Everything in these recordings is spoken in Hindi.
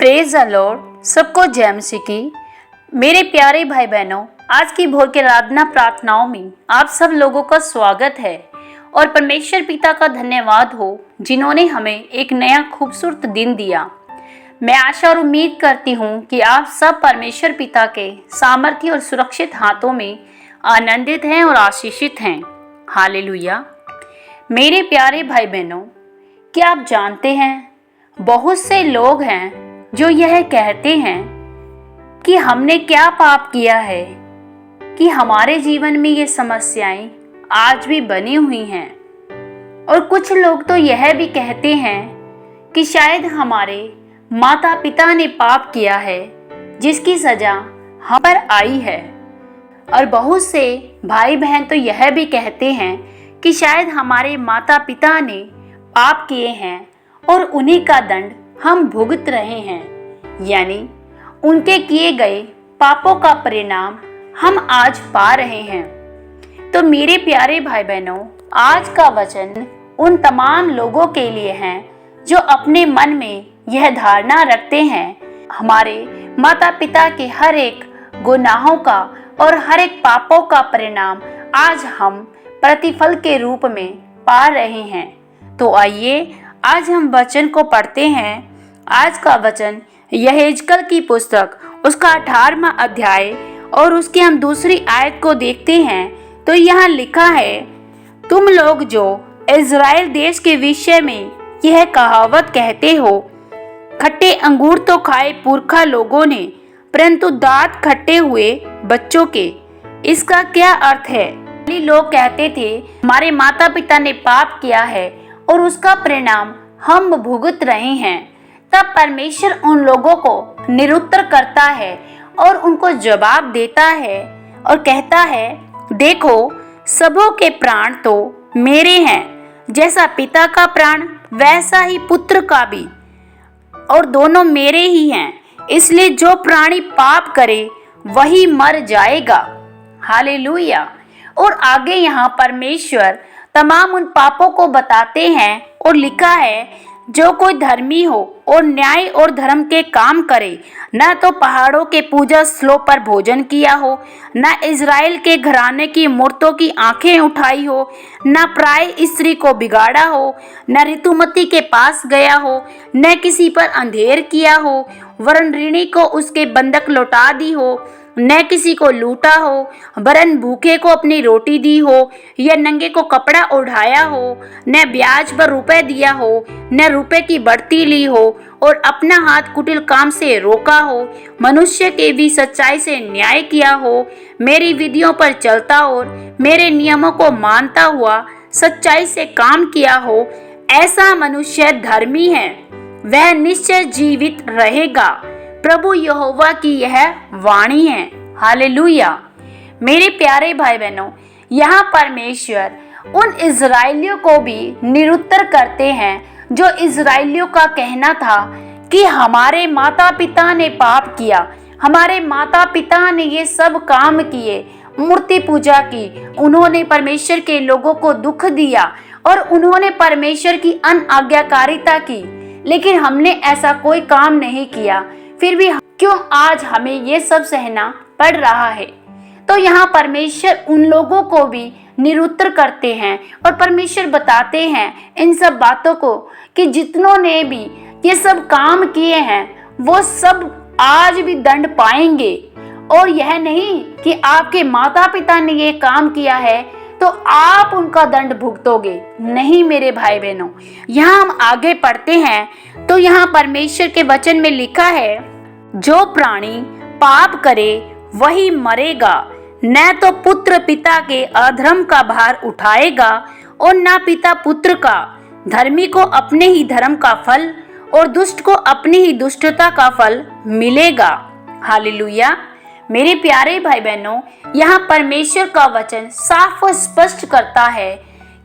Praise the Lord. सबको जय मसीह की। मेरे प्यारे भाई बहनों, आज की भोर के आराधना प्रार्थनाओं में आप सब लोगों का स्वागत है और परमेश्वर पिता का धन्यवाद हो जिन्होंने हमें एक नया खूबसूरत दिन दिया। मैं आशा और उम्मीद करती हूँ कि आप सब परमेश्वर पिता के सामर्थ्य और सुरक्षित हाथों में आनंदित हैं और आशीषित हैं। हालेलुया। मेरे प्यारे भाई बहनों, क्या आप जानते हैं बहुत से लोग हैं जो यह कहते हैं कि हमने क्या पाप किया है कि हमारे जीवन में ये समस्याएं आज भी बनी हुई हैं। और कुछ लोग तो यह भी कहते हैं कि शायद हमारे माता पिता ने पाप किया है जिसकी सजा हम पर आई है। और बहुत से भाई बहन तो यह भी कहते हैं कि शायद हमारे माता पिता ने पाप किए हैं और उन्हीं का दंड हम भुगत रहे हैं, यानी उनके किए गए पापों का परिणाम हम आज पा रहे हैं। तो मेरे प्यारे भाई बहनों, आज का वचन उन तमाम लोगों के लिए है जो अपने मन में यह धारणा रखते हैं हमारे माता पिता के हर एक गुनाहों का और हर एक पापों का परिणाम आज हम प्रतिफल के रूप में पा रहे हैं। तो आइए आज हम वचन को पढ़ते हैं। आज का वचन यहेजकल की पुस्तक उसका 18वां अध्याय और उसके हम दूसरी आयत को देखते हैं। तो यहाँ लिखा है, तुम लोग जो इज़राइल देश के विषय में यह कहावत कहते हो, खट्टे अंगूर तो खाए पुरखा लोगों ने परंतु दांत खट्टे हुए बच्चों के, इसका क्या अर्थ है? लोग कहते थे हमारे माता पिता ने पाप किया है और उसका परिणाम हम भुगत रहे हैं। तब परमेश्वर उन लोगों को निरुत्तर करता है और उनको जवाब देता है और कहता है, देखो सबों के प्राण तो मेरे हैं, जैसा पिता का प्राण वैसा ही पुत्र का भी, और दोनों मेरे ही हैं। इसलिए जो प्राणी पाप करे वही मर जाएगा। हालेलुया। और आगे यहाँ परमेश्वर तमाम उन पापों को बताते हैं और लिखा है, जो कोई धर्मी हो और न्याय और धर्म के काम करे, न तो पहाड़ों के पूजा स्थलों पर भोजन किया हो, न इज़राइल के घराने की मूर्तों की आंखें उठाई हो, न प्राय स्त्री को बिगाड़ा हो, न ऋतुमती के पास गया हो, न किसी पर अंधेर किया हो, वरन ऋणी को उसके बंधक लौटा दी हो, न किसी को लूटा हो, वरन भूखे को अपनी रोटी दी हो, या नंगे को कपड़ा ओढ़ाया हो, न ब्याज पर रुपए दिया हो, न रुपए की बढ़ती ली हो, और अपना हाथ कुटिल काम से रोका हो, मनुष्य के भी सच्चाई से न्याय किया हो, मेरी विधियों पर चलता और मेरे नियमों को मानता हुआ सच्चाई से काम किया हो, ऐसा मनुष्य धर्मी है, वह निश्चय जीवित रहेगा। प्रभु यहोवा की यह वाणी है। हालेलुया। मेरे प्यारे भाई बहनों, यहाँ परमेश्वर उन इज़राइलियों को भी निरुत्तर करते हैं जो इज़राइलियों का कहना था कि हमारे माता पिता ने पाप किया, हमारे माता पिता ने ये सब काम किए, मूर्ति पूजा की, उन्होंने परमेश्वर के लोगों को दुख दिया और उन्होंने परमेश्वर की अनाज्ञाकारिता की, लेकिन हमने ऐसा कोई काम नहीं किया, फिर भी क्यों आज हमें ये सब सहना पड़ रहा है? तो यहाँ परमेश्वर उन लोगों को भी निरुत्तर करते हैं और परमेश्वर बताते हैं इन सब बातों को कि जितनों ने भी ये सब काम किए हैं वो सब आज भी दंड पाएंगे। और यह नहीं कि आपके माता पिता ने ये काम किया है तो आप उनका दंड भुगतोगे। नहीं मेरे भाई बहनों, यहाँ हम आगे पढ़ते हैं तो यहाँ परमेश्वर के वचन में लिखा है, जो प्राणी पाप करे वही मरेगा, न तो पुत्र पिता के अधर्म का भार उठाएगा और न पिता पुत्र का। धर्मी को अपने ही धर्म का फल और दुष्ट को अपनी ही दुष्टता का फल मिलेगा। हालेलुया। मेरे प्यारे भाई बहनों, यहाँ परमेश्वर का वचन साफ और स्पष्ट करता है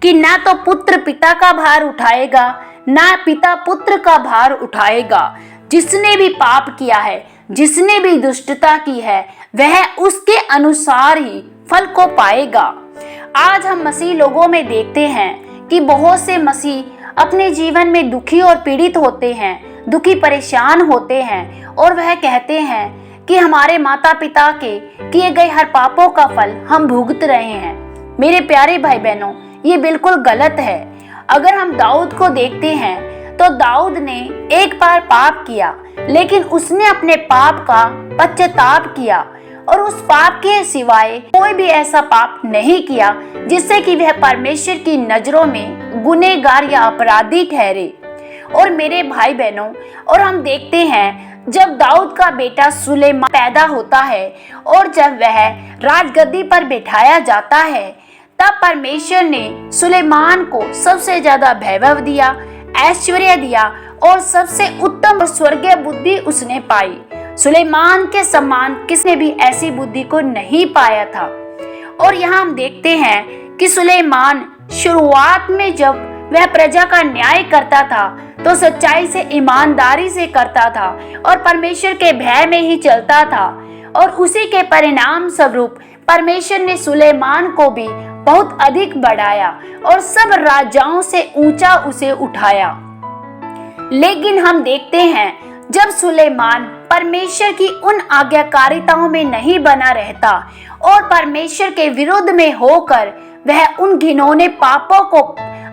कि ना तो पुत्र पिता का भार उठाएगा, ना पिता पुत्र का भार उठाएगा। जिसने भी पाप किया है, जिसने भी दुष्टता की है, वह उसके अनुसार ही फल को पाएगा। आज हम मसीह लोगों में देखते हैं कि बहुत से मसीह अपने जीवन में दुखी और पीड़ित होते हैं, दुखी परेशान होते हैं और वह कहते हैं कि हमारे माता पिता के किए गए हर पापों का फल हम भुगत रहे हैं। मेरे प्यारे भाई बहनों, ये बिल्कुल गलत है। अगर हम दाऊद को देखते हैं तो दाऊद ने एक बार पाप किया, लेकिन उसने अपने पाप का पश्चाताप किया और उस पाप के सिवाय कोई भी ऐसा पाप नहीं किया जिससे कि वह परमेश्वर की नजरों में गुनहगार या अपराधी ठहरे। और मेरे भाई बहनों, और हम देखते हैं जब दाऊद का बेटा सुलेमान पैदा होता है और जब वह राजगद्दी पर बिठाया जाता है, तब परमेश्वर ने सुलेमान को सबसे ज्यादा वैभव दिया, ऐश्वर्य दिया और सबसे उत्तम स्वर्गीय बुद्धि उसने पाई। सुलेमान के समान किसने भी ऐसी बुद्धि को नहीं पाया था। और यहाँ हम देखते हैं कि सुलेमान शुरुआत में जब वह प्रजा का न्याय करता था तो सच्चाई से, ईमानदारी से करता था और परमेश्वर के भय में ही चलता था, और उसी के परिणाम स्वरूप परमेश्वर ने सुलेमान को भी बहुत अधिक बढ़ाया और सब राजाओं से ऊंचा उसे उठाया। लेकिन हम देखते हैं जब सुलेमान परमेश्वर की उन आज्ञाकारिताओं में नहीं बना रहता और परमेश्वर के विरुद्ध में होकर वह उन घिनौने पापों को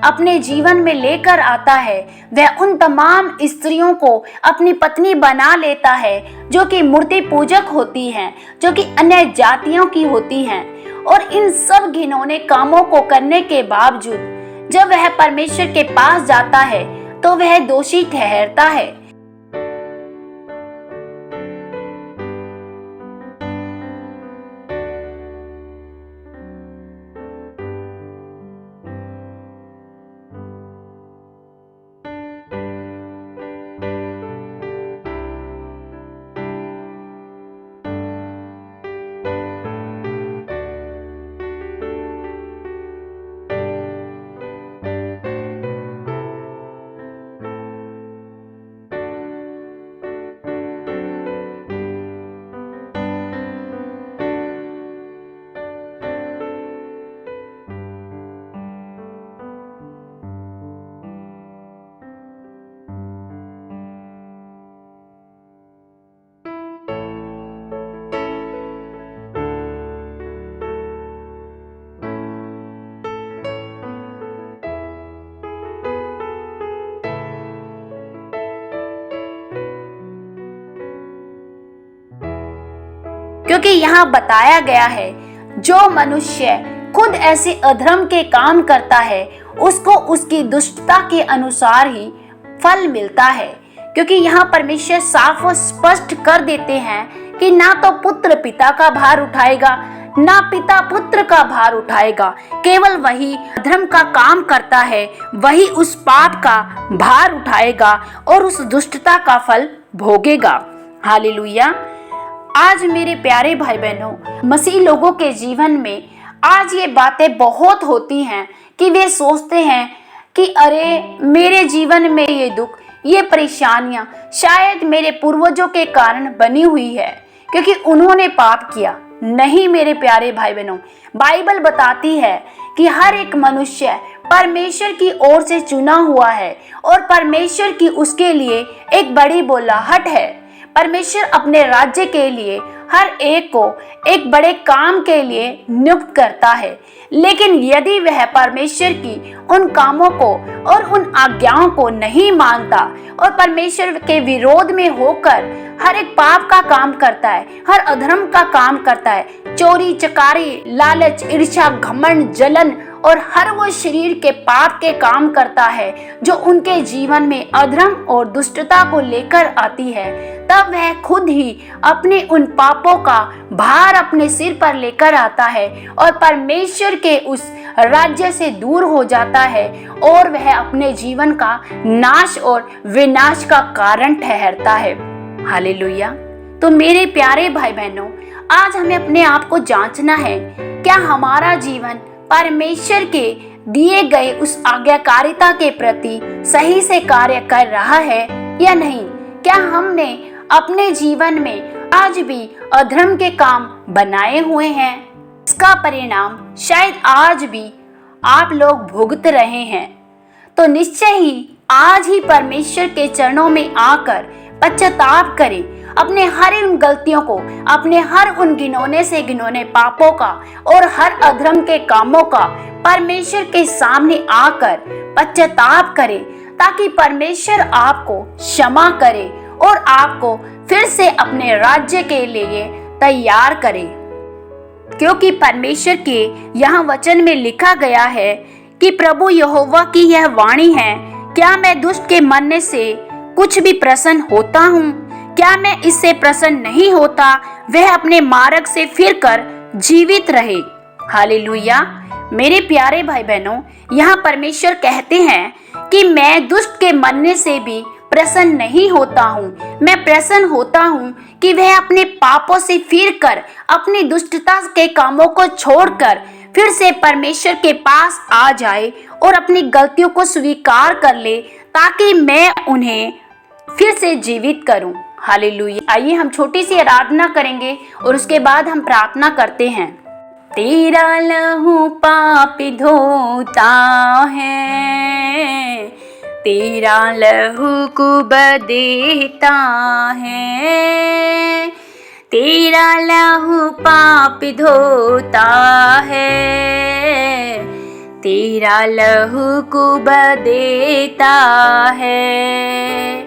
अपने जीवन में लेकर आता है, वह उन तमाम स्त्रियों को अपनी पत्नी बना लेता है जो कि मूर्ति पूजक होती हैं, जो कि अन्य जातियों की होती हैं, और इन सब घिनौने कामों को करने के बावजूद जब वह परमेश्वर के पास जाता है तो वह दोषी ठहरता है। क्योंकि यहाँ बताया गया है जो मनुष्य खुद ऐसे अधर्म के काम करता है उसको उसकी दुष्टता के अनुसार ही फल मिलता है। क्योंकि यहाँ परमेश्वर साफ और स्पष्ट कर देते हैं कि ना तो पुत्र पिता का भार उठाएगा, ना पिता पुत्र का भार उठाएगा, केवल वही अधर्म का काम करता है वही उस पाप का भार उठाएगा और उस दुष्टता का फल भोगेगा। हालेलुया। आज मेरे प्यारे भाई बहनों, मसीह लोगों के जीवन में आज ये बातें बहुत होती हैं कि वे सोचते हैं कि अरे मेरे जीवन में ये दुख, ये परेशानियां शायद मेरे पूर्वजों के कारण बनी हुई है क्योंकि उन्होंने पाप किया। नहीं मेरे प्यारे भाई बहनों, बाइबल बताती है कि हर एक मनुष्य परमेश्वर की ओर से चुना हुआ है और परमेश्वर की उसके लिए एक बड़ी बुलाहट है। परमेश्वर अपने राज्य के लिए हर एक को एक बड़े काम के लिए नियुक्त करता है, लेकिन यदि वह परमेश्वर की उन कामों को और उन आज्ञाओं को नहीं मानता और परमेश्वर के विरोध में होकर हर एक पाप का काम करता है, हर अधर्म का काम करता है, चोरी चकारी, लालच, ईर्ष्या, घमंड, जलन और हर वो शरीर के पाप के काम करता है जो उनके जीवन में अधर्म और दुष्टता को लेकर आती है, तब वह खुद ही अपने उन पापों का भार अपने सिर पर लेकर आता है और परमेश्वर के उस राज्य से दूर हो जाता है और वह अपने जीवन का नाश और विनाश का कारण ठहरता है। हालेलुया। तो मेरे प्यारे भाई बहनों, आज हमें अपने आप को जांचना है, क्या हमारा जीवन परमेश्वर के दिए गए उस आज्ञाकारिता के प्रति सही से कार्य कर रहा है या नहीं? क्या हमने अपने जीवन में आज भी अधर्म के काम बनाए हुए हैं? इसका परिणाम शायद आज भी आप लोग भुगत रहे हैं। तो निश्चय ही आज ही परमेश्वर के चरणों में आकर पश्चाताप करें, अपने हर उन गलतियों को, अपने हर उन गिनौने से गिनौने पापों का और हर अधर्म के कामों का परमेश्वर के सामने आकर पश्चाताप करें, ताकि परमेश्वर आपको क्षमा करे और आपको फिर से अपने राज्य के लिए तैयार करे। क्योंकि परमेश्वर के यहाँ वचन में लिखा गया है कि प्रभु यहोवा की यह वाणी है, क्या मैं दुष्ट के मरने से कुछ भी प्रसन्न होता हूँ? क्या मैं इससे प्रसन्न नहीं होता वह अपने मार्ग से फिरकर जीवित रहे। हालेलुया। मेरे प्यारे भाई बहनों, यहाँ परमेश्वर कहते हैं कि मैं दुष्ट के मरने से भी प्रसन्न नहीं होता हूँ। मैं प्रसन्न होता हूँ कि वह अपने पापों से फिरकर, अपनी दुष्टता के कामों को छोड़कर फिर से परमेश्वर के पास आ जाए और अपनी गलतियों को स्वीकार कर ले, ताकि मैं उन्हें फिर से जीवित करूं। हालेलुया। आइए हम छोटी सी आराधना करेंगे और उसके बाद हम प्रार्थना करते हैं। तेरा लहू पाप धोता है, तेरा लहू कुब देता है, तेरा लहू पाप धोता है, तेरा लहू कुब देता है।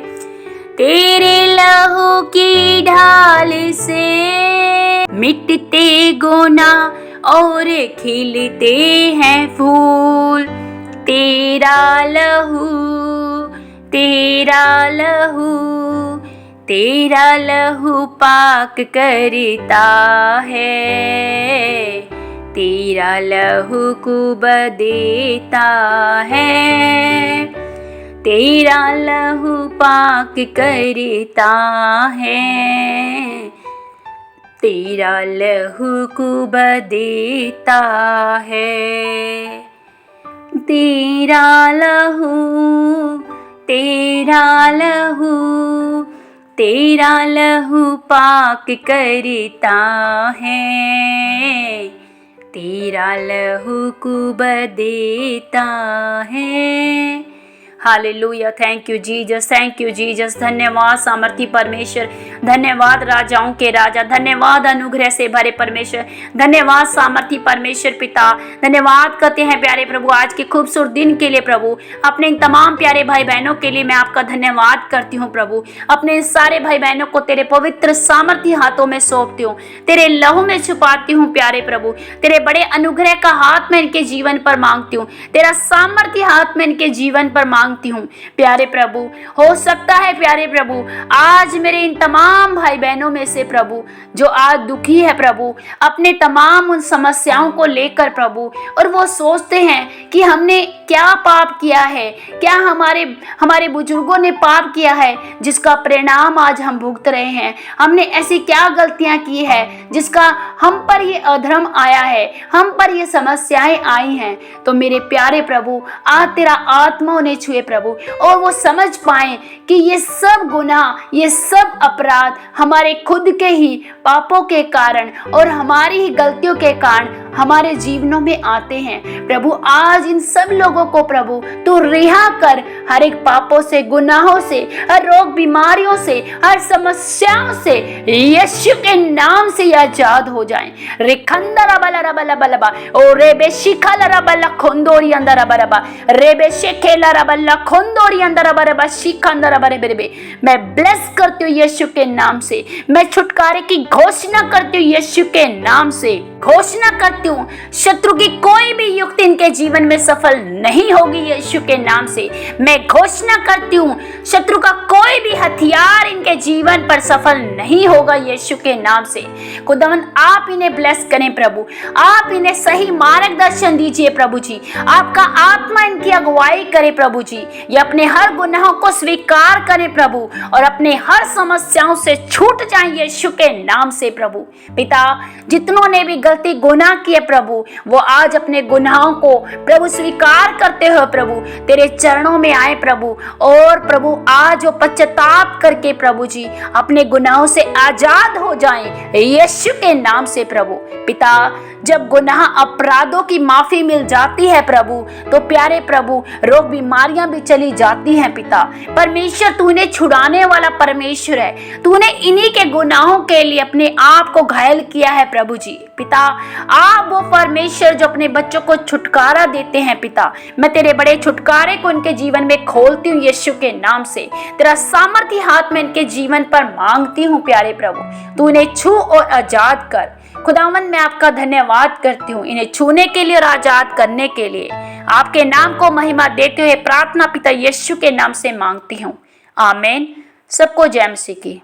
तेरे लहू की ढाल से मिटते गुनाह और खिलते हैं फूल। तेरा लहू, तेरा लहू, तेरा लहू पाक करता है, तेरा लहू कुब देता है, तेरा लहू पाक करता है, तेरा लहू कुब देता है। तेरा लहू, तेरा लहू, तेरा लहू पाक करता है, तेरा लहू कुब देता है। Hallelujah. Thank you Jesus, thank you Jesus. धन्यवाद सामर्थी परमेश्वर, धन्यवाद राजाओं के राजा, धन्यवाद अनुग्रह से भरे परमेश्वर, धन्यवाद सामर्थी परमेश्वर पिता। धन्यवाद करते हैं प्यारे प्रभु आज के खूबसूरत दिन के लिए। प्रभु अपने इन तमाम प्यारे भाई बहनों के लिए मैं आपका धन्यवाद करती हूँ। प्रभु अपने सारे भाई बहनों को तेरे पवित्र सामर्थी हाथों में सौंपती हूँ, तेरे लहू में छुपाती हूँ। प्यारे प्रभु तेरे बड़े अनुग्रह का हाथ में इनके जीवन पर मांगती हूँ, तेरा सामर्थी हाथ में इनके जीवन पर मांगती हूँ। प्यारे प्रभु हो सकता है प्यारे प्रभु आज मेरे इन तमाम भाई बहनों में से प्रभु जो आज दुखी है प्रभु, अपने तमाम उन समस्याओं को लेकर प्रभु, और वो सोचते हैं कि हमने क्या पाप किया है, क्या हमारे बुजुर्गों ने पाप किया है जिसका परिणाम आज हम भुगत रहे हैं। हमने ऐसी क्या गलतियां की है जिसका हम पर ये अधर्म आया है, हम पर ये समस्याएं आई हैं। तो मेरे प्यारे प्रभु आज तेरा आत्मा उन्हें छुए प्रभु, और वो समझ पाए कि ये सब गुनाह, ये सब अपराध हमारे खुद के ही पापों के कारण और हमारी ही गलतियों के कारण हमारे जीवनों में आते हैं। प्रभु आज इन सब लोगों को प्रभु तू रिहा कर, हर एक पापों से, गुनाहों से, हर रोग बीमारियों से, हर समस्याओं से यीशु के नाम से आजाद हो जाएं। रेखंदरा बला रबला बलबा ओ रेबे शिखला रबला खोंदोरी अंदर बरबा रेबे शेखेला रबला खोंदोरी अंदर बरबा शिखंदरा बरे बरे। मैं ब्लेस करती हूँ यीशु के नाम से, मैं छुटकारे की घोषणा करती हूँ यीशु के नाम से। घोषणा करती हूँ शत्रु की कोई भी युक्ति इनके जीवन में सफल नहीं होगी यीशु के नाम से। मैं घोषणा करती हूँ शत्रु का कोई भी हथियार इनके जीवन पर सफल नहीं होगा यीशु के नाम से। खुदावंद आप इन्हें ब्लेस करें प्रभु, आप इन्हें सही मार्गदर्शन दीजिए प्रभु जी, आपका आत्मा इनकी अगुवाई करे प्रभु जी। ये अपने हर गुनाहों को स्वीकार करें प्रभु और अपने हर समस्याओं से छूट जाएं यीशु के नाम से प्रभु। पिता जितनों ने भी गलती गुनाह किए प्रभु, वो आज अपने गुनाहों को प्रभु स्वीकार करते हुए प्रभु तेरे चरणों में आए प्रभु, और प्रभु आज वो पश्चाताप करके प्रभु जी अपने गुनाहों से आजाद हो जाएं यीशु के नाम से प्रभु। पिता, जब गुनाह अपराधों की माफी मिल जाती है प्रभु, तो प्यारे प्रभु रोग बीमारियां भी चली जाती हैं पिता। परमेश्वर तू इन्हें छुड़ाने वाला परमेश्वर है, तूने इन्हीं के गुनाहों के लिए अपने आप को घायल किया है प्रभु जी। पिता, आप वो परमेश्वर जो अपने बच्चों को छुटकारा देते हैं पिता, मैं तेरे बड़े छुटकारे को इनके जीवन में खोलती हूँ यीशु के नाम से। तेरा सामर्थ्य हाथ में इनके जीवन पर मांगती हूँ प्यारे प्रभु, तू इन्हें छू और आजाद कर। खुदावंद, मैं आपका धन्यवाद करती हूँ इन्हें छूने के लिए और आजाद करने के लिए। आपके नाम को महिमा देते हुए प्रार्थना पिता यीशु के नाम से मांगती हूँ, आमीन। सबको जय मसीह की।